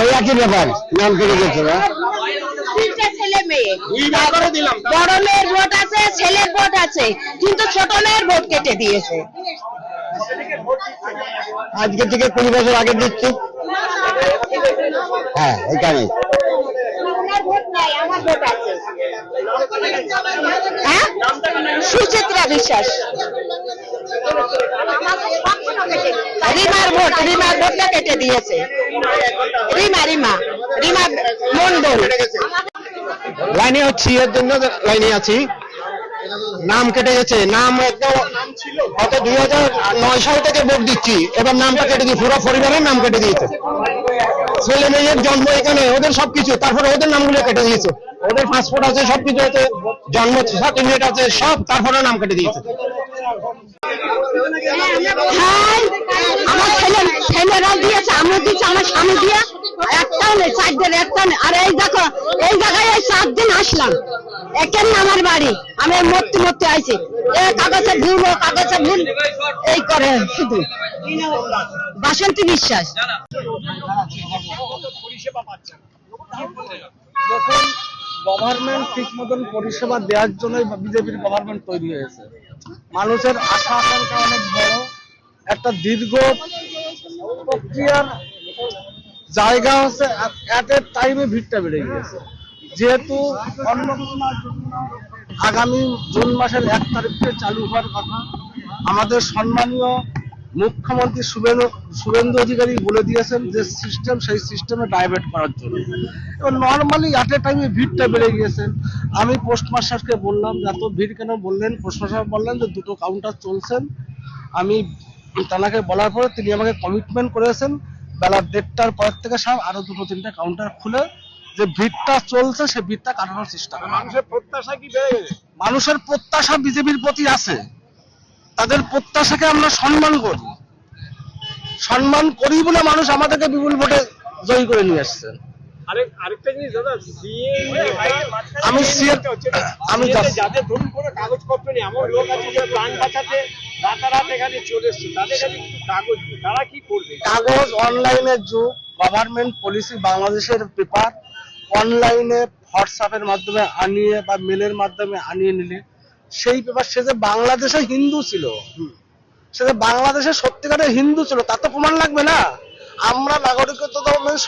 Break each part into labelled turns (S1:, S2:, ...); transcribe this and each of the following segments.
S1: এই একই ব্যাপার, নাম কেটে গেছে না।
S2: ছেলে মেয়ে, বড় মেয়ের ভোট আছে, ছেলের ভোট আছে, কিন্তু ছোট মেয়ের ভোট কেটে দিয়েছে।
S1: আজকে থেকে 20 বছর আগে দিচ্ছি। হ্যাঁ, এখানে
S2: হ্যাঁ, সুচিত্রা বিশ্বাস। রিমার ভোটটা কেটে দিয়েছে। রিমা মন্ডল।
S1: লাইনে হচ্ছি, এর জন্য লাইনে আছি। নাম কেটে গেছে, নাম একদম গত 2009 সাল থেকে ভোট দিচ্ছি, এবার নামটা কেটে দিয়ে পুরো পরিবারের নাম কেটে দিয়েছে। ছেলে মেয়ের জন্ম এখানে, ওদের সবকিছু, তারপরে ওদের নামগুলো কেটে দিয়েছে। ওদের পাসপোর্ট আছে, সবকিছু আছে, জন্ম সার্টিফিকেট আছে, সব, তারপরে নাম কেটে দিয়েছে।
S2: আমার ছেলেরাও দিয়েছে, আমিও দিচ্ছি, আমার স্বামী দিয়ে একটাও নেই, 4 দিন একটা নেই। আর এই দেখো, এই জায়গায় 4 দিন আসলাম, একের আমার বাড়ি, আমি মরতে আইছি। কাগজে ভুল এই করে শুধু। বাসন্তী বিশ্বাস।
S3: দেখুন, গভর্নমেন্ট ঠিক মতন পরিষেবা দেওয়ার জন্য বিজেপির গভর্নমেন্ট তৈরি হয়েছে। মানুষের আশা আকাঙ্ক্ষা অনেক বড়, একটা দীর্ঘ প্রক্রিয়ার জায়গা হচ্ছে, এট এ টাইমে ভিড়টা বেড়ে গিয়েছে। যেহেতু অন্নপূর্ণার যোজনা আগামী জুন মাসের 1 তারিখে চালু হওয়ার কথা, আমাদের সম্মানীয় মুখ্যমন্ত্রী শুভেন্দু অধিকারী বলে দিয়েছেন যে সিস্টেম, সেই সিস্টেমে ডাইভার্ট করার জন্য। এবং নর্মালি এট এ টাইমে ভিড়টা বেড়ে গিয়েছে। আমি পোস্ট মাস্টারকে বললাম যে এত ভিড় কেন, বললেন পোস্ট মাস্টার বললেন যে 2টো কাউন্টার চলছেন। আমি তাকে বলার পরে তিনি আমাকে কমিটমেন্ট করেছেন বেলা 1:30টার পর থেকে সব আরো 2-3টা কাউন্টার খুলে যে ভিড়টা চলছে সে ভিড়টা কাটানোর চেষ্টা করে।
S4: মানুষের প্রত্যাশা কি বেড়ে গেছে?
S3: মানুষের প্রত্যাশা বিজেপির প্রতি আছে, তাদের প্রত্যাশাকে আমরা সম্মান বলে মানুষ আমাদেরকে বিপুল ভোটে জয়ী করে নিয়ে আসছে।
S4: আরেকটা জিনিস দাদা,
S3: আমি
S4: যাদের ধরুন কোনো কাগজপত্র নেই, এমন লোক আছে যে প্রাণ বাঁচাতে রাতারাত এখানে চলে এসছে, তাদের কাছে কিছু কাগজ নেই, তারা কি করবে?
S3: কাগজ অনলাইনের যুগ, গভর্নমেন্ট পলিসি, বাংলাদেশের পেপার অনলাইনে হোয়াটসঅ্যাপের মাধ্যমে আনিয়ে বা মেলের মাধ্যমে আনিয়ে নিলে সেই পেপার, সে যে বাংলাদেশে হিন্দু ছিল, সে যে বাংলাদেশে সত্যিকারের হিন্দু ছিল, তা তো প্রমাণ লাগবে না। আমরা নাগরিকত্ব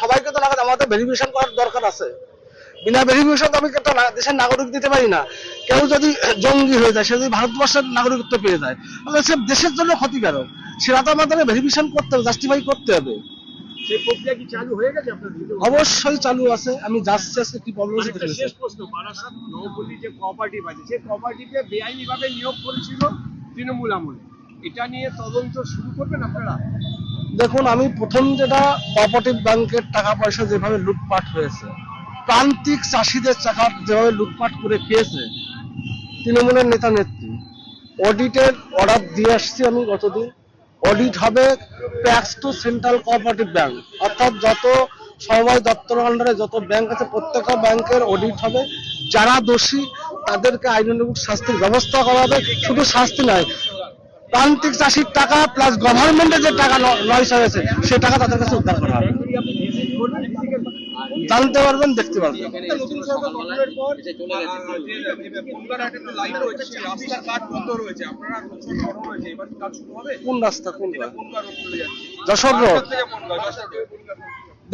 S3: সবাইকে তো লাগাতে, আমাদের ভেরিফিকেশন করার দরকার আছে। বিনা ভেরিফিকেশন তো আমি একটা দেশের নাগরিক দিতে পারি না। কেউ যদি জঙ্গি হয়ে যায়, সে যদি ভারতবর্ষের নাগরিকত্ব পেয়ে যায়, তাহলে সে দেশের জন্য ক্ষতিকারক। সেটা তো আমাদের ভেরিফিকেশন করতে হবে, জাস্টিফাই করতে হবে।
S4: সেই প্রক্রিয়া কি চালু হয়ে গেছে আপনাদের?
S3: অবশ্যই চালু আছে। আমি যাচ্ছি আজকে কি প্রবলেম হচ্ছে।
S4: শেষ প্রশ্ন, বারাসাত নবপল্লী যে কোঅপারেটিভ আছে, সেই কোঅপারেটিভে বেআইনিভাবে নিয়োগ করেছিল তৃণমূল আমলে, এটা নিয়ে তদন্ত শুরু করবেন আপনারা?
S3: দেখুন, আমি প্রথম যেটা, কোঅপারেটিভ ব্যাংকের টাকা পয়সা যেভাবে লুটপাট হয়েছে, প্রান্তিক চাষিদের টাকা যেভাবে লুটপাট করে খেয়েছে তৃণমূলের নেতা নেত্রী, অডিটের অর্ডার দিয়ে আসছি আমি গতদিন। অডিট হবে tax to central cooperative bank, অর্থাৎ যত সমবায় দপ্তর আন্ডারে যত ব্যাংক আছে প্রত্যেকটা ব্যাংকের অডিট হবে। যারা দোষী তাদেরকে আইনানুগ শাস্তির ব্যবস্থা করা হবে। শুধু শাস্তি নয়, প্রান্তিক চাষির টাকা প্লাস গভর্নমেন্টের যে টাকা লস হয়েছে সে টাকা তাদের কাছে উদ্ধার করা হবে। জানতে পারবেন, দেখতে পারবেন। কোন রাস্তা? যশোর রোড।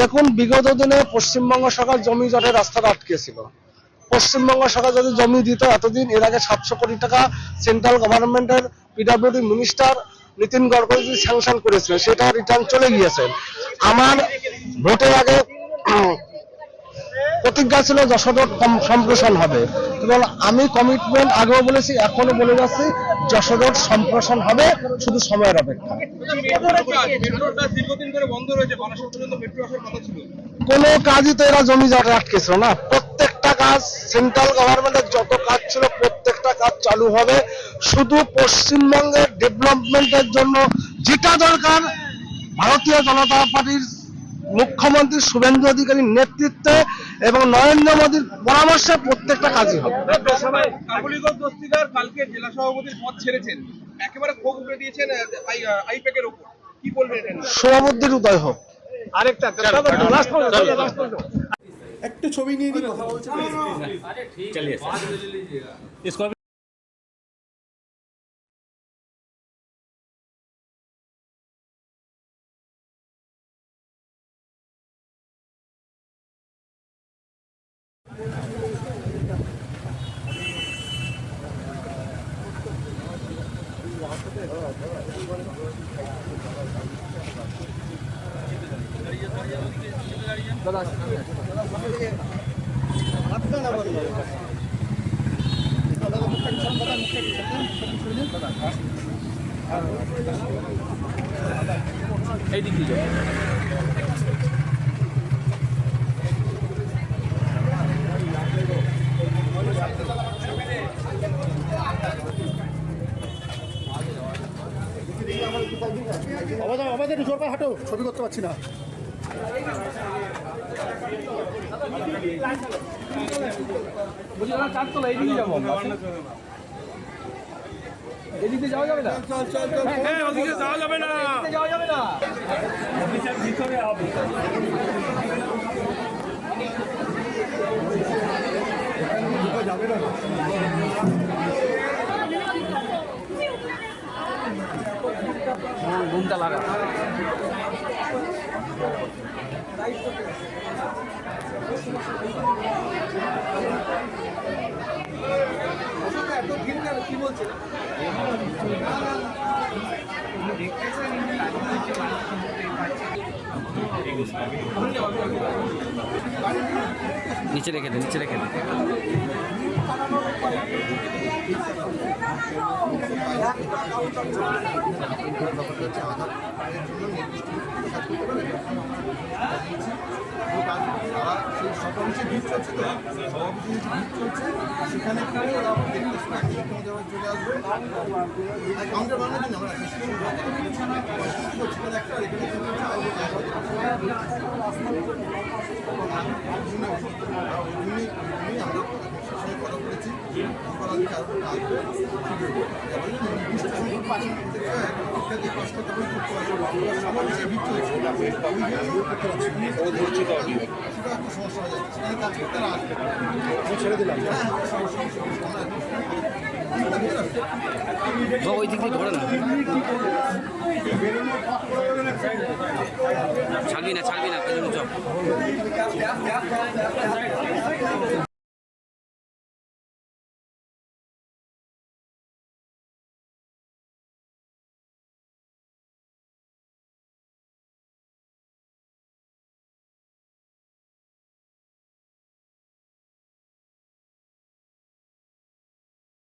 S3: দেখুন, বিগত দিনে পশ্চিমবঙ্গ সরকার জমি জটের রাস্তাটা আটকেছিল। পশ্চিমবঙ্গ সরকার যদি জমি দিত এতদিন, এর আগে 700 কোটি টাকা সেন্ট্রাল গভর্নমেন্টের PWD minister Nitin Gadkari sanction করেছিলেন, সেটা রিটার্ন চলে গিয়েছে। আমার ভোটের আগে প্রতিজ্ঞা ছিল যশোর রোড সম্প্রসারণ হবে, এবং আমি কমিটমেন্ট আগেও বলেছি, এখনো বলে যাচ্ছি, যশোর রোড সম্প্রসারণ হবে, শুধু সময়ের অপেক্ষা। কোনো কাজই তো এরা জমি জটে আটকেছিল না। প্রত্যেকটা কাজ, সেন্ট্রাল গভর্নমেন্টের যত কাজ ছিল প্রত্যেকটা কাজ চালু হবে। শুধু পশ্চিমবঙ্গের ডেভেলপমেন্টের জন্য যেটা দরকার, ভারতীয় জনতা পার্টির মুখ্যমন্ত্রী শুভেন্দু অধিকারীর নেতৃত্বে এবং নরেন্দ্র মোদীর পরামর্শে প্রত্যেকটা কাজই হবে।
S4: কালকে জেলা সভাপতির পদ ছেড়েছেন, একেবারে ক্ষোভ উঠে দিয়েছেন আইপ্যাকের উপর, কি বলবেন?
S3: সভাপতির উদয় হোক,
S4: আরেকটা লাস্ট পর্যন্ত
S5: একটু ছবি নিয়ে নিয়ে কথা বলছে আমাদের জোর পায়ে হাঁটো, ছবি করতে পারছি না।
S3: এদিকে যাওয়া যাবে না,
S5: চল চল চল,
S4: ওদিকে যাওয়া যাবে না,
S3: যাওয়া যাবে না।
S5: যাবে না।
S3: ঘুমটা লাগা।
S5: কি বলছে?
S3: নিচে রেখে দে, নিচে রেখে দে।
S5: সেখানে ছেড়ে দিলাম।
S3: ওই দিক দিয়ে ধরে না, ছাড়বি না, ছাড়বি না।